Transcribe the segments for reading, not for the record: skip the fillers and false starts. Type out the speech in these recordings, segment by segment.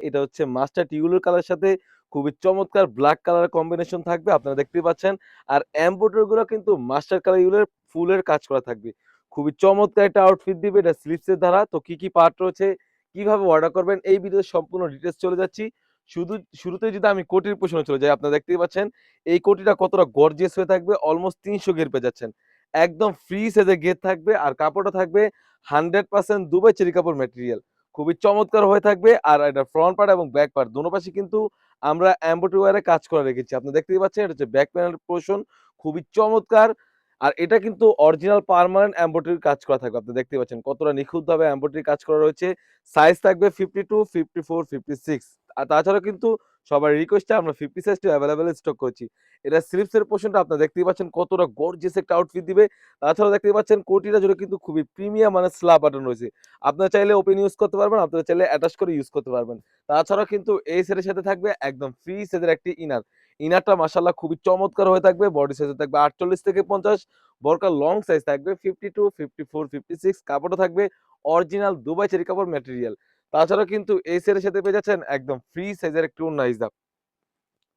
এটা হচ্ছে mustard yellow কালারের সাথে খুবই চমৎকার ব্লাক কালারের কম্বিনেশন থাকবে। আপনারা দেখতেই পাচ্ছেন। আর এমব্রয়ডারি গুলো কিন্তু মাস্টার্ড কালার ইয়েলোর ফুলের কাজ করা থাকবে। খুবই চমৎকার একটা আউটফিট দিবে এটা স্লিভসের দ্বারা। তো কি পার্ট রয়েছে, কিভাবে অর্ডার করবেন এই ভিডিওতে সম্পূর্ণ ডিটেইলস চলে যাচ্ছি। শুরুতেই যদি আমি কোটির পেছনে চলে যাই, আপনারা দেখতেই পাচ্ছেন এই কোটিটা কতটা গর্জিয়াস হয়ে থাকবে। অলমোস্ট ৩০০ গের পেয়ে যাচ্ছেন। একদম ফ্রি সাইজের গের থাকবে আর কাপড়টা থাকবে 100% দুবাই চেরি কাপড় ম্যাটেরিয়াল। খুবই চমৎকার হয়ে থাকবে। আর এটা ফ্রন্ট পার্ট এবং ব্যাক পার্ট দোনো পাশে কিন্তু আমরা এমব্রয়ডারি ওয়্যারে কাজ করা রেখেছি। আপনি দেখতেই পাচ্ছেন এটা হচ্ছে ব্যাক প্যানেল পোরশন, খুবই চমৎকার। আর এটা কিন্তু অরিজিনাল পার্মানেন্ট এমব্রয়ডারির কাজ করা থাকবে। আপনি দেখতেই পাচ্ছেন কতটা নিখুঁতভাবে এমব্রয়ডারি কাজ করা রয়েছে। সাইজ থাকবে 52, 54, 56। আর তাছাড়াও কিন্তু সবার রিকোয়েস্টে আমরা 50 সাইজটা এভেলেবেল স্টক করেছি। এটা স্লিভসের পোরশনটা আপনারা দেখতেই পাচ্ছেন কতটা গর্জিয়াস একটা আউটফিট দিবে। তাছাড়াও দেখতেই পাচ্ছেন কোটিটা জুড়ে কিন্তু খুবই প্রিমিয়াম মানে স্লাব বাটন রয়েছে। আপনারা চাইলে ওপেন ইউজ করতে পারবেন, আপনারা চাইলে অ্যাটাচ করে ইউজ করতে পারবেন। তাছাড়াও কিন্তু এই সেটের সাথে থাকবে একদম ফ্রি সাইজের একটি ইনার। ইনারটা মাশাআল্লাহ খুবই চমৎকার হয়ে থাকবে। বডি সাইজে থাকবে 48 থেকে 50, বরকার লং সাইজ থাকবে 52, 54, 56। কাপড়টা থাকবে অরিজিনাল দুবাই চেরি কাপড় ম্যাটেরিয়াল। তাছাড়াও কিন্তু এই সেটের সাথে পেয়ে যাচ্ছেন একদম ফ্রি সাইজের একটি ওড়না হিজাব।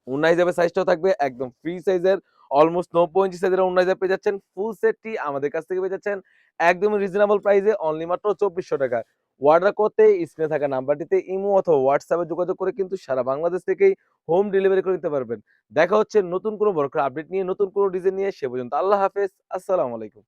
ওড়না হিজাবের সাইজটাও থাকবে একদম ফ্রি সাইজের, অলমোস্ট ৯০ ইঞ্চি সাইজের ওড়না হিজাব পেয়ে যাচ্ছেন। ফুল সেটটি আমাদের কাছ থেকে পেয়ে যাচ্ছেন একদমই রিজনেবল প্রাইসে অনলি মাত্র ২৪০০ টাকায়। অর্ডার করতে স্ক্রিনে থাকা নাম্বারটিতে ইমো অথবা হোয়াটসঅ্যাপে যোগাযোগ করে কিন্তু সারা বাংলাদেশ থেকেই হোম ডেলিভারি করে নিতে পারবেন। দেখা হচ্ছে নতুন কোনো বড় আপডেট নিয়ে, নতুন কোনো ডিজাইন নিয়ে। সে পর্যন্ত আল্লাহ হাফেজ। আসসালামু আলাইকুম।